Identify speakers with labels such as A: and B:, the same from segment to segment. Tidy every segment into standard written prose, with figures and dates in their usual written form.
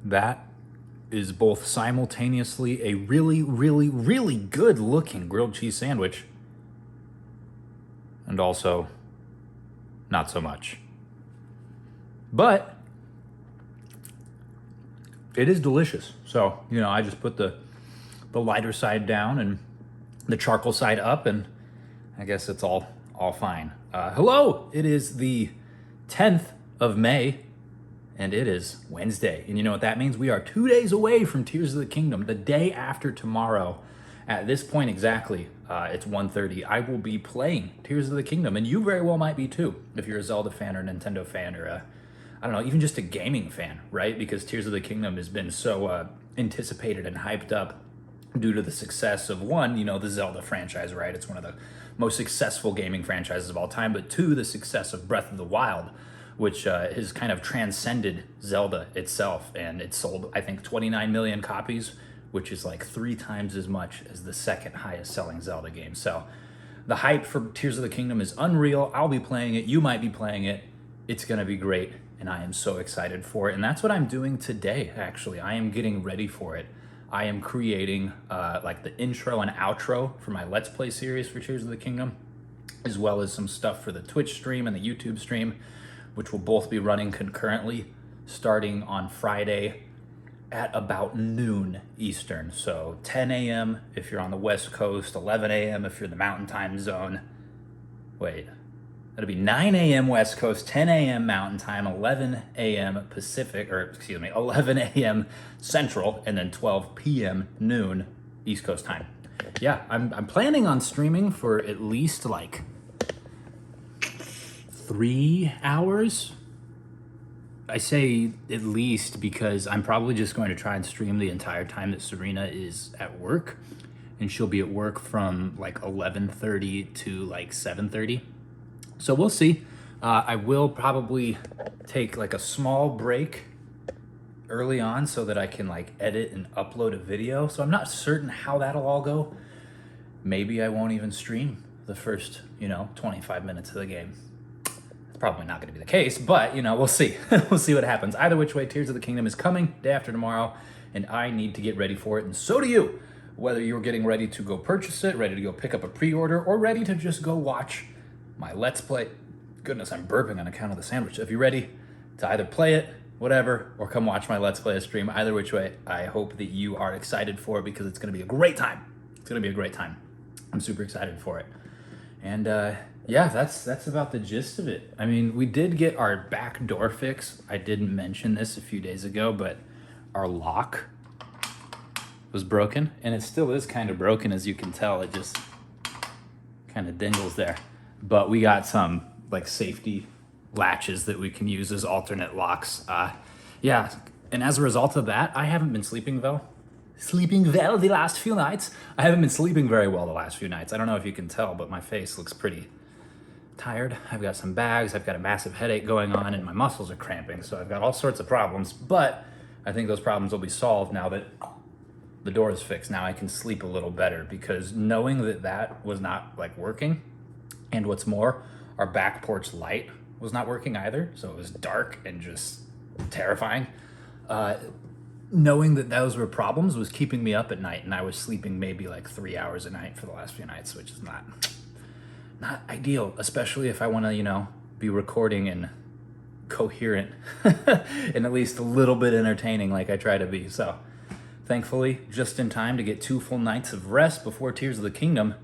A: That is both simultaneously a really, really, really good looking grilled cheese sandwich and also not so much. But it is delicious. So, you know, I just put the lighter side down and the charcoal side up, and I guess it's all fine. Hello, it is the 10th of May, and it is Wednesday. And you know what that means? We are 2 days away from Tears of the Kingdom, the day after tomorrow. At this point exactly, it's 1:30. I will be playing Tears of the Kingdom, and you very well might be too, if you're a Zelda fan or a Nintendo fan or I don't know, even just a gaming fan, right? Because Tears of the Kingdom has been so anticipated and hyped up due to the success of, one, you know, the Zelda franchise, right? It's one of the most successful gaming franchises of all time, but two, the success of Breath of the Wild, which has kind of transcended Zelda itself, and it sold, I think, 29 million copies, which is like 3 times as much as the second highest selling Zelda game. So the hype for Tears of the Kingdom is unreal. I'll be playing it. You might be playing it. It's going to be great, and I am so excited for it. And that's what I'm doing today, actually. I am getting ready for it. I am creating like the intro and outro for my Let's Play series for Tears of the Kingdom, as well as some stuff for the Twitch stream and the YouTube stream, which will both be running concurrently starting on Friday at about noon Eastern. So 10 a.m. if you're on the West Coast, 11 a.m. if you're in the Mountain Time Zone. Wait, that'll be 9 a.m. West Coast, 10 a.m. Mountain Time, 11 a.m. Pacific, or excuse me, 11 a.m. Central, and then 12 p.m. noon East Coast time. Yeah, I'm planning on streaming for at least like 3 hours. I say at least because I'm probably just going to try and stream the entire time that Serena is at work, and she'll be at work from like 11:30 to like 7:30. So we'll see. I will probably take like a small break early on so that I can like edit and upload a video. So I'm not certain how that'll all go. Maybe I won't even stream the first, 25 minutes of the game. It's probably not going to be the case, but we'll see. We'll see what happens. Either which way, Tears of the Kingdom is coming day after tomorrow, and I need to get ready for it, and so do you. Whether you're getting ready to go purchase it, ready to go pick up a pre-order, or ready to just go watch my Let's Play. Goodness, I'm burping on account of the sandwich. So if you're ready to either play it, whatever, or come watch my Let's Play stream, either which way, I hope that you are excited for it, because it's going to be a great time. It's going to be a great time. I'm super excited for it. And yeah, that's about the gist of it. I mean, we did get our back door fix. I didn't mention this a few days ago, but our lock was broken, and it still is kind of broken, as you can tell. It just kind of dingles there. But we got some like safety latches that we can use as alternate locks. Yeah, and as a result of that, I haven't been sleeping well the last few nights. I haven't been sleeping very well the last few nights. I don't know if you can tell, but my face looks pretty tired. I've got some bags, I've got a massive headache going on, and my muscles are cramping, so I've got all sorts of problems. But I think those problems will be solved now that the door is fixed. Now I can sleep a little better, because knowing that that was not like working, and what's more, our back porch light was not working either, so it was dark and just terrifying. Knowing that those were problems was keeping me up at night, and I was sleeping maybe like 3 hours a night for the last few nights, which is not ideal, especially if I want to, be recording and coherent and at least a little bit entertaining like I try to be. So thankfully, just in time to get 2 full nights of rest before Tears of the Kingdom,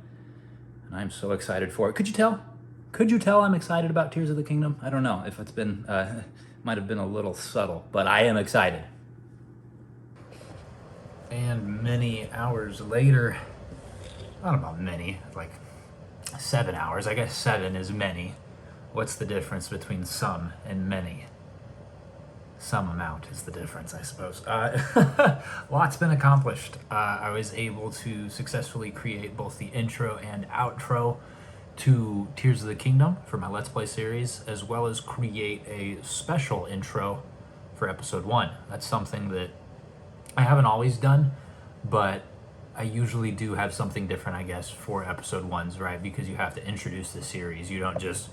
A: and I'm so excited for it. Could you tell? Could you tell I'm excited about Tears of the Kingdom? I don't know if it's been, might have been a little subtle, but I am excited. And many hours later, not about many, like 7 hours. I guess 7 is many. What's the difference between some and many? Some amount is the difference, I suppose. Lots been accomplished. I was able to successfully create both the intro and outro to Tears of the Kingdom for my Let's Play series, as well as create a special intro for episode 1. That's something that I haven't always done, but I usually do have something different, I guess, for episode 1s, right? Because you have to introduce the series. You don't just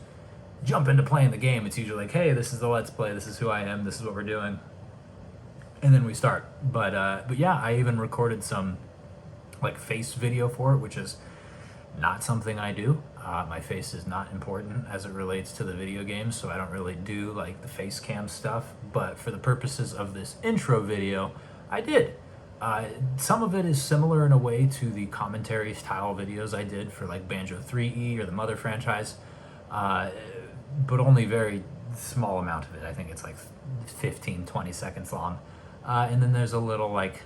A: jump into playing the game. It's usually like, hey, this is the Let's Play, this is who I am, this is what we're doing. and then we start. But yeah, I even recorded some like face video for it, which is not something I do. My face is not important as it relates to the video games, so I don't really do like the face cam stuff. But for the purposes of this intro video, I did. Some of it is similar in a way to the commentary style videos I did for like Banjo 3E or the Mother franchise, but only very small amount of it. I think it's like 15-20 seconds long. And then there's a little like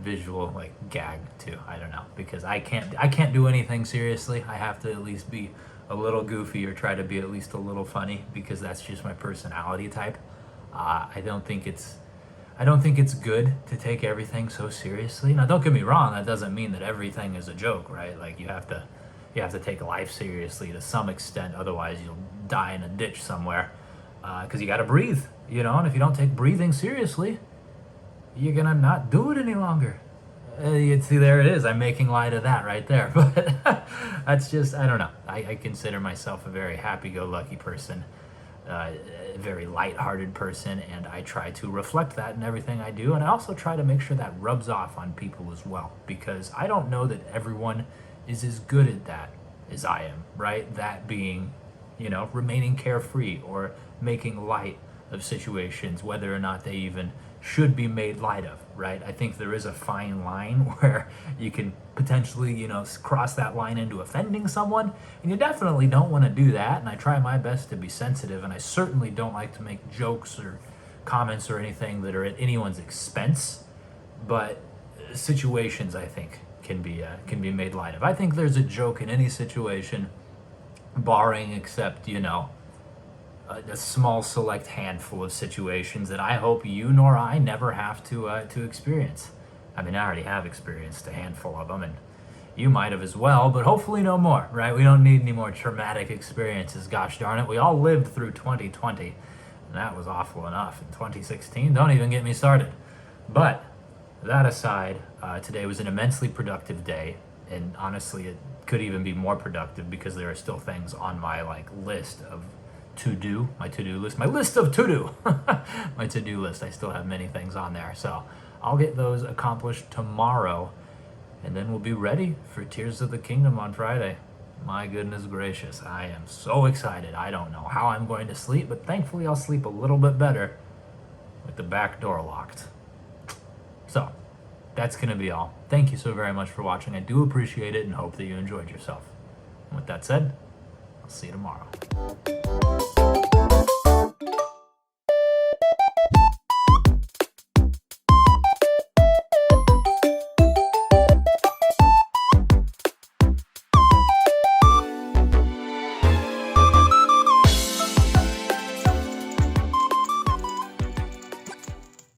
A: visual like gag too. I don't know, because I can't do anything seriously. I have to at least be a little goofy or try to be at least a little funny, because that's just my personality type. I don't think it's good to take everything so seriously. Now, don't get me wrong, that doesn't mean that everything is a joke, right? Like you have to take life seriously to some extent, otherwise you'll die in a ditch somewhere. Because you got to breathe, you know, and if you don't take breathing seriously, you're gonna not do it any longer. See, there it is. I'm making light of that right there. But that's just, I don't know. I consider myself a very happy-go-lucky person, a very light-hearted person, and I try to reflect that in everything I do. And I also try to make sure that rubs off on people as well, because I don't know that everyone is as good at that as I am, right? That being, you know, remaining carefree or making light of situations, whether or not they even should be made light of, right? I think there is a fine line where you can potentially, you know, cross that line into offending someone, and you definitely don't want to do that, and I try my best to be sensitive, and I certainly don't like to make jokes or comments or anything that are at anyone's expense, but situations, I think, can be made light of. I think there's a joke in any situation, barring except, you know, a small select handful of situations that I hope you nor I never have to experience. I mean, I already have experienced a handful of them, and you might have as well, but hopefully no more, right? We don't need any more traumatic experiences, gosh darn it. We all lived through 2020, and that was awful enough. In 2016, don't even get me started. But that aside, today was an immensely productive day, and honestly, it could even be more productive because there are still things on my like list of my to-do list, my list of to-do, my to-do list. I still have many things on there, so I'll get those accomplished tomorrow, and then we'll be ready for Tears of the Kingdom on Friday. My goodness gracious, I am so excited. I don't know how I'm going to sleep, but thankfully I'll sleep a little bit better with the back door locked. So, that's going to be all. Thank you so very much for watching. I do appreciate it and hope that you enjoyed yourself. And with that said, I'll see you tomorrow.